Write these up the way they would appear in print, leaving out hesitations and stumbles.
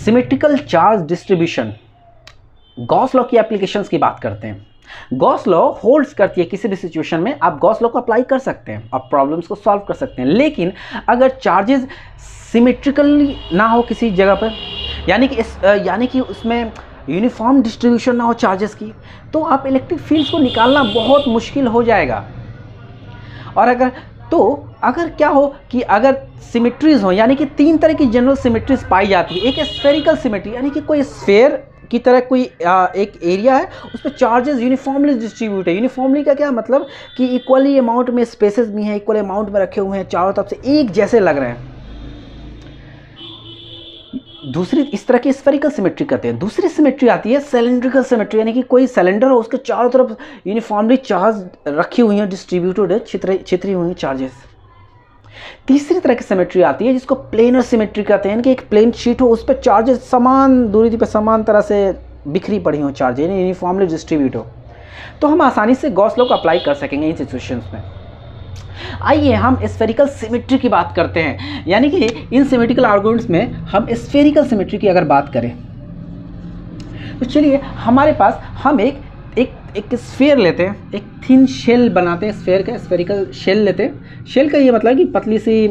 Symmetrical charge distribution, Gauss law की applications की बात करते हैं। गॉस लॉ होल्ड्स करती है किसी भी सिचुएशन में आप गॉस लॉ को अप्लाई कर सकते हैं और प्रॉब्लम्स को सॉल्व कर सकते हैं, लेकिन अगर चार्जेस सिमेट्रिकली ना हो किसी जगह पर, यानी कि उसमें यूनिफॉर्म डिस्ट्रीब्यूशन ना हो चार्जेस की, तो आप इलेक्ट्रिक फील्ड्स को निकालना बहुत मुश्किल हो जाएगा। और अगर क्या हो कि अगर सिमेट्रीज हो, यानी कि 3 तरह की जनरल सिमेट्रीज पाई जाती है। एक है स्फेरिकल सिमेट्री, यानी कि कोई स्फेयर की तरह कोई एक एरिया है, उस पर चार्जेस यूनिफॉर्मली डिस्ट्रीब्यूट है। यूनिफॉर्मली का क्या मतलब कि इक्वली अमाउंट में स्पेसेस भी हैं, इक्वल अमाउंट में रखे हुए हैं, चारों तरफ से एक जैसे लग रहे हैं। दूसरी इस तरह की स्फेरिकल सिमेट्री कहते हैं। दूसरी सिमेट्री आती है सिलेंड्रिकल सिमेट्री, यानी कि कोई सिलेंडर हो, उसके चारों तरफ यूनिफॉर्मली चार्ज रखी हुई हैं, डिस्ट्रीब्यूटेड है, छितरी हुई हैं चार्जेस। तीसरी तरह की सिमेट्री आती है जिसको प्लेनर सिमेट्री कहते हैं, कि एक प्लेन शीट हो, उस पर चार्जेस समान दूरी पर समान तरह से बिखरी पड़ी हो, चार्जेस यानी यूनिफॉर्मली डिस्ट्रीब्यूट हो। तो हम आसानी से गॉस लॉ को अप्लाई कर सकेंगे इन सिचुएशंस में। आइए हम स्फेरिकल सिमेट्री की बात करते हैं, यानी कि इन सिमेट्रिकल आर्गुमेंट्स में हम स्फेरिकल सिमेट्री की अगर बात करें तो चलिए हमारे पास हम एक स्फेयर लेते हैं, एक थिन शेल बनाते हैं स्फेयर का, स्फेरिकल शेल लेते हैं। शेल का ये मतलब कि पतली सी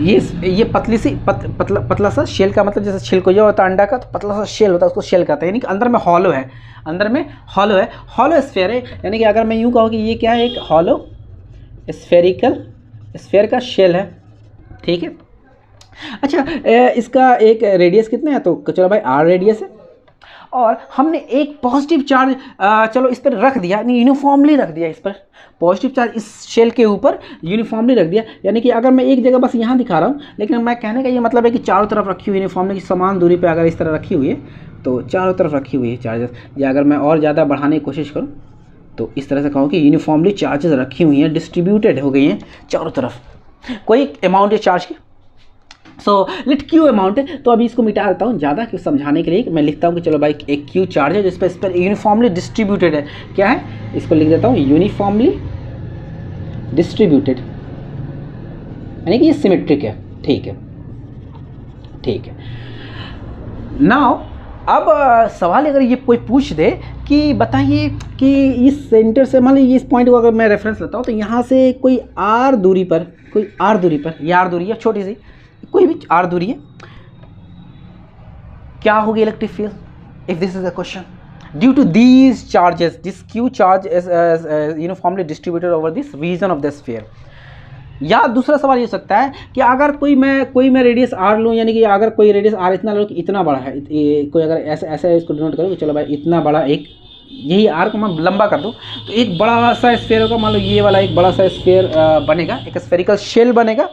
ये पतली सी पतला सा शेल का मतलब जैसे छिलकोजा होता है अंडा का, तो पतला सा शेल होता है, उसको शेल कहते हैं। यानी कि अंदर में हॉलो है, हॉलो स्फेयर है। यानी कि अगर मैं यूँ कहूँ कि ये क्या है, एक हॉलो स्फेयर का शेल है, ठीक है। अच्छा, इसका एक रेडियस कितना है, तो चलो भाई r रेडियस है, और हमने एक पॉजिटिव चार्ज चलो इस पर रख दिया, यानी यूनिफॉर्मली रख दिया, इस पर पॉजिटिव चार्ज इस शेल के ऊपर यूनिफॉर्मली रख दिया। यानी कि अगर मैं एक जगह बस यहाँ दिखा रहा हूँ, लेकिन मैं कहने का ये मतलब है कि चारों तरफ रखी हुई यूनिफॉर्मली की समान दूरी पे अगर इस तरह रखी हुई है, तो चारों तरफ रखी हुई है चार्जेस। या अगर मैं और ज़्यादा बढ़ाने की कोशिश करूँ तो इस तरह से कहूँ कि यूनिफॉर्मली चार्जेस रखी हुई हैं, डिस्ट्रीब्यूटेड हो गई हैं चारों तरफ, कोई अमाउंट है चार्ज की। सो लेट क्यू अमाउंट है, तो अभी इसको मिटा देता हूँ ज़्यादा क्यों समझाने के लिए। मैं लिखता हूँ कि चलो भाई एक क्यू चार्ज है जिस पर यूनिफॉर्मली डिस्ट्रीब्यूटेड है, क्या है, इसको लिख देता हूँ यूनिफॉर्मली डिस्ट्रीब्यूटेड, यानी कि ये सिमेट्रिक है, ठीक है। नाउ अब सवाल अगर ये कोई पूछ दे कि बताइए कि इस सेंटर से, मान लीजिए इस पॉइंट को अगर मैं रेफरेंस लेता हूँ, तो यहाँ से कोई आर दूरी पर, ये आर दूरी है छोटी सी, कोई भी आर दूरी है, क्या होगी electric field, if this is a question, due to these charges, this Q charge is uniformly distributed over this region of the sphere. या दूसरा सवाल ये हो सकता है कि अगर कोई मैं रेडियस आर लूँ, यानी कि अगर कोई रेडियस आर इतना लो कि इतना बड़ा है, कोई अगर ऐसा इसको डिनोट करो कि चलो भाई इतना बड़ा एक, यही आर को मैं लंबा कर दूँ, तो एक बड़ा सा स्फीयर होगा, मान लो ये वाला एक बड़ा सा स्फीयर बनेगा, एक स्फेरिकल शेल बनेगा।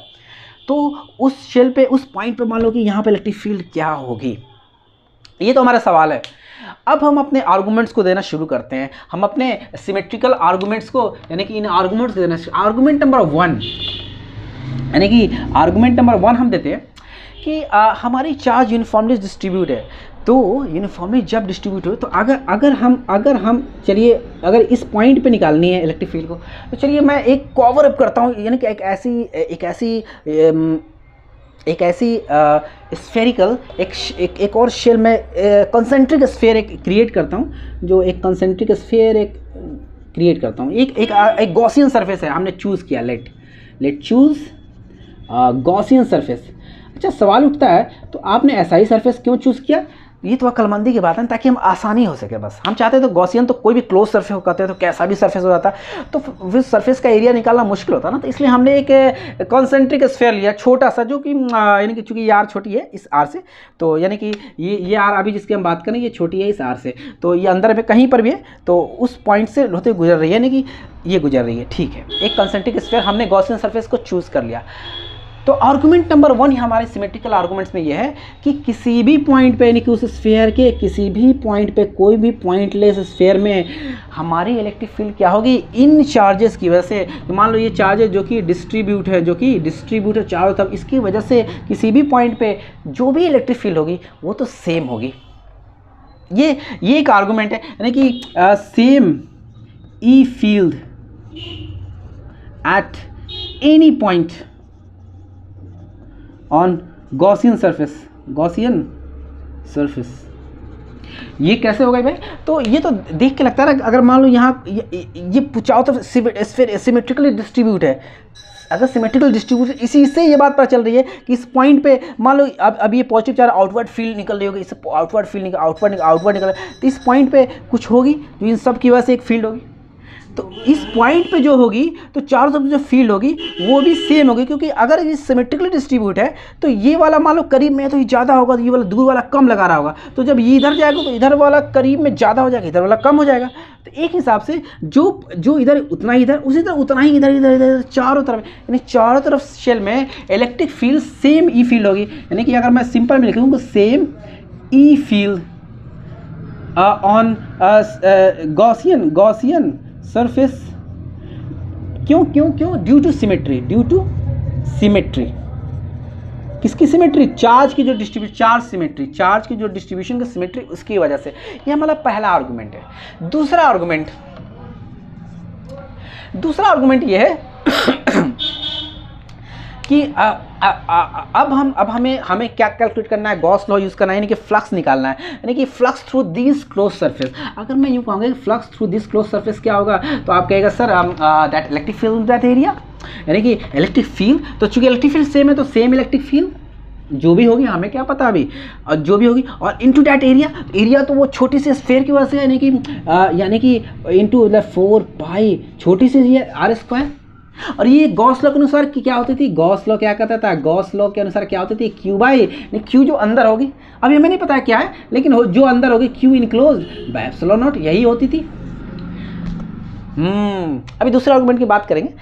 तो उस शेल पे, उस पॉइंट पे मान लो कि यहाँ पे इलेक्ट्रिक फील्ड क्या होगी, ये तो हमारा सवाल है। अब हम अपने आर्गूमेंट्स को देना शुरू करते हैं, हम अपने सिमेट्रिकल आर्गूमेंट्स को, यानी कि इन आर्गूमेंट्स को देना। आर्गूमेंट नंबर 1, यानी कि आर्गूमेंट नंबर 1 हम देते हैं कि हमारी चार्ज यूनिफॉर्मली डिस्ट्रीब्यूट है। तो यूनिफॉर्मली जब डिस्ट्रीब्यूट हो, तो अगर हम चलिए अगर इस पॉइंट पे निकालनी है इलेक्ट्रिक फील्ड को, तो चलिए मैं एक कवर अप करता हूँ, यानी कि एक ऐसी स्फेरिकल एक और शेल में कंसेंट्रिक स्फीयर एक क्रिएट करता हूँ, जो एक कंसेंट्रिक स्फीयर एक क्रिएट करता हूँ। एक गॉसियन सरफेस है, हमने चूज़ किया, लेट चूज़ गॉसियन सरफेस। अच्छा, सवाल उठता है तो आपने ऐसा ही सरफेस क्यों चूज़ किया, ये तो अक्लमंदी की बात है, ताकि हम आसानी हो सके। बस हम चाहते हैं तो गॉसियन तो कोई भी क्लोज सरफेस हो कहते हैं, तो कैसा भी सरफेस हो जाता, तो फिर सरफेस का एरिया निकालना मुश्किल होता ना, तो इसलिए हमने एक कॉन्सेंट्रिक स्फीयर लिया छोटा सा, जो कि यानी कि चूँकि ये आर छोटी है इस आर से, तो यानी कि ये आर अभी जिसकी हम बात करें ये छोटी है इस आर से, तो ये अंदर में कहीं पर भी है, तो उस पॉइंट से होते गुजर रही है, यानी कि ये गुजर रही है, ठीक है। एक कॉन्सेंट्रिक स्फीयर हमने गॉसियन सरफेस को चूज़ कर लिया। तो आर्गुमेंट नंबर 1 हमारे सिमेट्रिकल आर्गुमेंट्स में यह है कि किसी भी पॉइंट पे, यानी कि उस स्फीयर के किसी भी पॉइंट पे, कोई भी पॉइंटलेस स्फीयर में हमारी इलेक्ट्रिक फील्ड क्या होगी, इन चार्जेस की वजह से। तो मान लो ये चार्जेस जो कि डिस्ट्रीब्यूट है चारों तरफ, इसकी वजह से किसी भी पॉइंट पे जो भी इलेक्ट्रिक फील्ड होगी वो तो सेम होगी। ये एक आर्गुमेंट है, यानी कि same E field at any point on Gaussian surface, Gaussian surface ये कैसे होगा भाई? तो ये तो देख के लगता है ना, अगर मान लो यहाँ ये चारों तरफ सिमेट्रिकली डिस्ट्रीब्यूट है, अगर सिमेट्रिकल डिस्ट्रीब्यूशन इसी से ये बात पता चल रही है कि इस पॉइंट पे मान लो अब ये पॉजिटिव चार्ज आउटवर्ड फील्ड निकल रही होगी, इस आउटवर्ड फील्ड निकल आउटवर्ड निकल, तो इस पॉइंट पे कुछ होगी जो इन सब की वजह से एक फील्ड होगी। तो इस पॉइंट पे जो होगी तो चारों तरफ जो फील्ड होगी वो भी सेम होगी, क्योंकि अगर ये सिमेट्रिकली डिस्ट्रीब्यूट है तो ये वाला मान लो करीब में तो ये ज़्यादा होगा, तो ये वाला दूर वाला कम लगा रहा होगा, तो जब ये इधर जाएगा तो इधर वाला करीब में ज़्यादा हो जाएगा, इधर वाला कम हो जाएगा। तो एक हिसाब से जो इधर उतना ही इधर, उसी तरह उतना ही इधर इधर इधर चारों तरफ, यानी चारों तरफ शेल में इलेक्ट्रिक फील्ड सेम ई फील्ड होगी। यानी कि अगर मैं सिंपल में लिखूँ तो same E field on Gaussian surface. क्यों क्यों क्यों? Due to symmetry, due to symmetry. किसकी सिमेट्री? चार्ज की जो डिस्ट्रीब्यूशन, चार्ज सिमेट्री, चार्ज की जो डिस्ट्रीब्यूशन की सिमेट्री, उसकी वजह से। ये हमारा पहला आर्गुमेंट है। दूसरा आर्गुमेंट ये है कि अब हमें क्या कैलकुलेट करना है? गॉस लॉ यूज़ करना है, यानी कि फ्लक्स निकालना है, यानी कि flux through this close surface. अगर मैं यूँ कहूँगा कि flux through this close surface क्या होगा, तो आप कहेगा sir that electric field that area, यानी कि इलेक्ट्रिक फील्ड, तो चूंकि इलेक्ट्रिक फील्ड सेम है तो सेम इलेक्ट्रिक फील्ड जो भी होगी, हमें क्या पता अभी, और जो भी होगी, और इनटू दैट एरिया तो वो छोटी सी स्फीयर की वजह से, यानी कि इनटू 4 पाई छोटी सी ये r²। और ये गॉस लॉ के अनुसार की क्या होती थी? गॉस लॉ क्या कहता था? गॉस लॉ के अनुसार क्या होती थी? क्यू बाई, क्यू जो अंदर होगी, अभी हमें नहीं पता क्या है, लेकिन जो अंदर होगी Q enclose by epsilon not, यही होती थी। अभी दूसरे आर्गुमेंट की बात करेंगे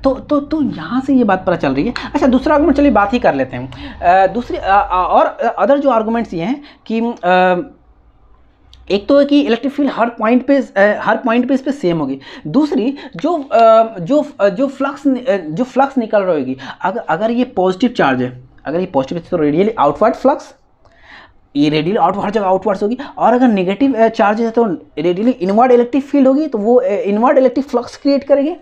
तो यहाँ से ये बात पता चल रही है। अच्छा, दूसरा आर्गुमेंट चलिए बात ही कर लेते हैं। दूसरी और अदर जो आर्गुमेंट्स ये हैं कि एक तो है कि इलेक्ट्रिक फील्ड हर पॉइंट पे इस पे सेम होगी। दूसरी जो फ्लक्स निकल रही होगी, अगर ये पॉजिटिव चार्ज है, अगर ये पॉजिटिव तो रेडियली आउटवर्ड फ्लक्स, ये रेडियली आउटवर्ड हर जगह आउटवर्ड्स होगी, और अगर नेगेटिव चार्ज है तो रेडियली इनवर्ड इलेक्ट्रिक फील्ड होगी, तो वो इनवर्ड इलेक्ट्रिक फ्लक्स क्रिएट करेगी।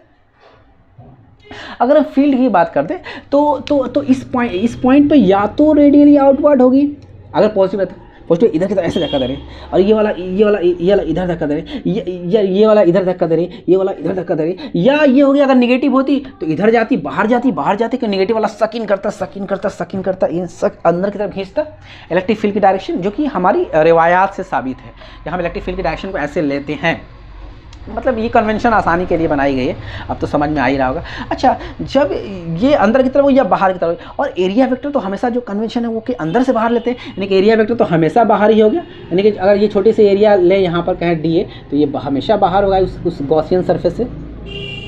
अगर हम फील्ड की बात करते तो इस पॉइंट पे या तो रेडियली आउटवर्ड होगी, अगर पॉजिटिव है तो पॉजिटिव इधर की तरफ ऐसे धक्का दे रहे, और ये वाला इधर धक्का दे रहे, ये वाला इधर धक्का दे रहे, ये वाला इधर धक्का दे रहे, या ये हो गया अगर नेगेटिव होती तो इधर जाती, बाहर जाती कि नेगेटिव वाला सकिन करता इन अंदर की तरफ खींचता इलेक्ट्रिक फील्ड की डायरेक्शन, जो कि हमारी रिवायात से साबित है कि हम इलेक्ट्रिक फील्ड की डायरेक्शन को ऐसे लेते हैं। मतलब ये कन्वेंशन आसानी के लिए बनाई गई है, अब तो समझ में आ ही रहा होगा। अच्छा, जब ये अंदर की तरफ हो या बाहर की तरफ, और एरिया वेक्टर तो हमेशा जो कन्वेंशन है वो कि अंदर से बाहर लेते हैं, यानी कि एरिया वेक्टर तो हमेशा बाहर ही हो गया, यानी कि अगर ये छोटे से एरिया ले यहाँ पर कहें डी ए, तो ये हमेशा बाहर होगा उस गॉसियन सरफेस से,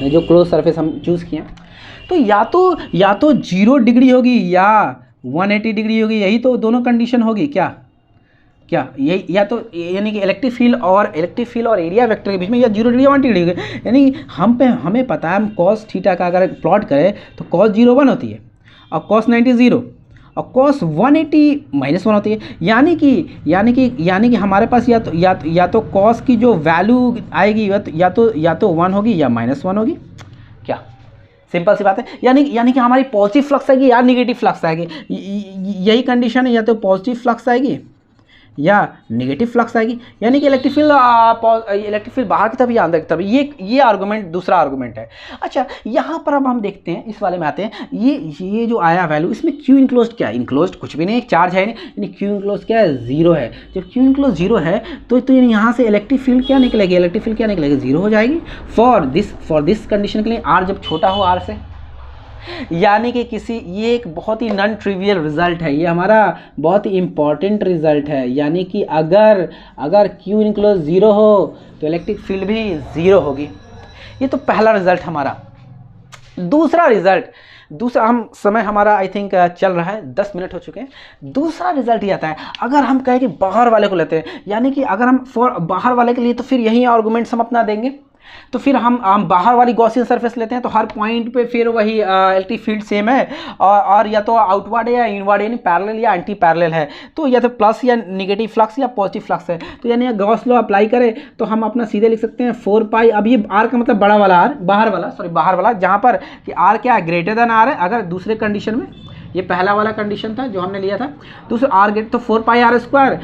जो क्लोज सरफेस हम चूज़ किए। तो या तो 0 डिग्री होगी या 180 डिग्री होगी, यही तो दोनों कंडीशन होगी। क्या यही, या तो यानी कि इलेक्ट्रिक फील्ड और एरिया वेक्टर के बीच में या 0 डिग्री या 180 डिग्री, यानी हमें पता है, हम कॉस थीटा का अगर प्लॉट करें तो कॉस 0 1 होती है, और कॉस 90 0, और कॉस 180 -1 होती है। यानी कि हमारे पास या तो कॉस की जो वैल्यू आएगी या तो 1 होगी या -1 होगी। क्या सिंपल सी बात है। यानी कि हमारी पॉजिटिव फ्लक्स आएगी या नेगेटिव फ्लक्स आएगी, यही कंडीशन है, या तो पॉजिटिव फ्लक्स आएगी या नेगेटिव फ्लक्स आएगी, यानी कि इलेक्ट्रिक फील्ड बाहर की तरफ या अंदर की तरफ। ये आर्गुमेंट दूसरा आर्गुमेंट है। अच्छा, यहाँ पर अब हम देखते हैं, इस वाले में आते हैं, ये जो आया वैल्यू, इसमें क्यू इनक्लोज्ड क्या है? इनक्लोज्ड कुछ भी नहीं, एक चार्ज है नहीं, यानी क्यू इनक्लोज्ड क्या है? 0 है। जब क्यू इनक्लोज्ड 0 है तो यहाँ से इलेक्ट्रिक फील्ड क्या निकलेगी? 0 हो जाएगी फॉर दिस कंडीशन के लिए, आर जब छोटा हो आर से, यानी कि ये एक बहुत ही नॉन ट्रिवियल रिजल्ट है, ये हमारा बहुत ही इंपॉर्टेंट रिजल्ट है। यानी कि अगर क्यू इनक्लोज 0 हो तो इलेक्ट्रिक फील्ड भी 0 होगी। ये तो पहला रिजल्ट हमारा। दूसरा हम समय हमारा आई थिंक चल रहा है, 10 मिनट हो चुके हैं। दूसरा रिजल्ट ये आता है, अगर हम कहें कि बाहर वाले को लेते हैं, यानी कि अगर हम फॉर बाहर वाले के लिए, तो फिर यही आर्गुमेंट्स हम अपना देंगे। तो फिर हम बाहर वाली गॉसियन सरफेस लेते हैं, तो हर पॉइंट पे फिर वही इलेक्ट्रिक फील्ड सेम है, और या तो आउटवर्ड है या इनवर्ड, यानी पैरेलल या एंटी पैरेलल है, तो या तो प्लस या नेगेटिव फ्लक्स या पॉजिटिव फ्लक्स है। तो यानी गॉस लॉ अप्लाई करें तो हम अपना सीधे लिख सकते हैं 4 पाई। अब ये आर का मतलब बाहर वाला, जहाँ पर कि आर क्या है? ग्रेटर देन आर है, अगर दूसरे कंडीशन में ये पहला वाला कंडीशन था जो हमने लिया था। दूसरा आर गेट, तो 4 pi are square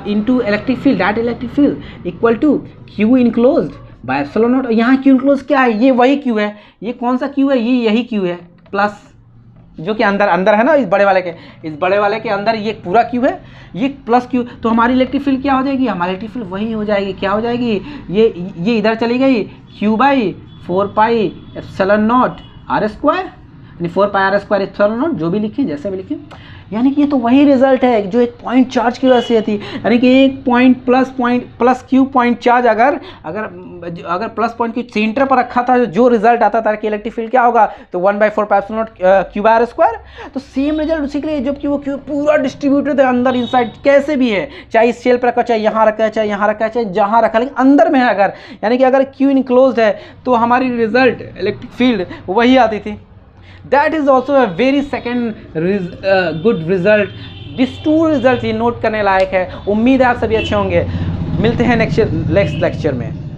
into electric field, that electric field equal to q enclosed by epsilon naught. यहाँ क्यू इनक्लोज क्या है, ये वही क्यू है। ये कौन सा क्यू है, ये यही क्यू है, प्लस जो कि अंदर अंदर है ना इस बड़े वाले के अंदर ये पूरा क्यू है, ये प्लस क्यू। तो हमारी इलेक्ट्रिक फील्ड क्या हो जाएगी, हमारी इलेक्ट्रिक फील्ड वही हो जाएगी, क्या हो जाएगी, ये इधर चली गई, Q by 4 pi epsilon naught R square, यानी 4 pi are square epsilon naught, जो भी लिखें जैसे भी लिखें। यानी कि ये तो वही रिजल्ट है जो एक पॉइंट चार्ज की वजह से थी। यानी कि एक point plus Q point charge अगर प्लस पॉइंट के सेंटर पर रखा था, जो रिजल्ट आता था कि इलेक्ट्रिक फील्ड क्या होगा, तो 1/4 pi epsilon naught Q by R square. तो सेम रिजल्ट उसी के लिए, जबकि वो क्यू पूरा डिस्ट्रीब्यूटेड है अंदर इनसाइड, कैसे भी है, चाहे इस शेल पर रखा, चाहे यहाँ रखा है, चाहे यहाँ रखा है, चाहे जहाँ रखा, लेकिन अंदर में है अगर, यानी कि अगर क्यू इनक्लोज्ड है तो हमारी रिजल्ट इलेक्ट्रिक फील्ड वही आती थी। That is also a very second good result. These two results ये नोट करने लायक है। उम्मीद है आप सभी अच्छे होंगे। मिलते हैं नेक्स्ट लेक्चर में।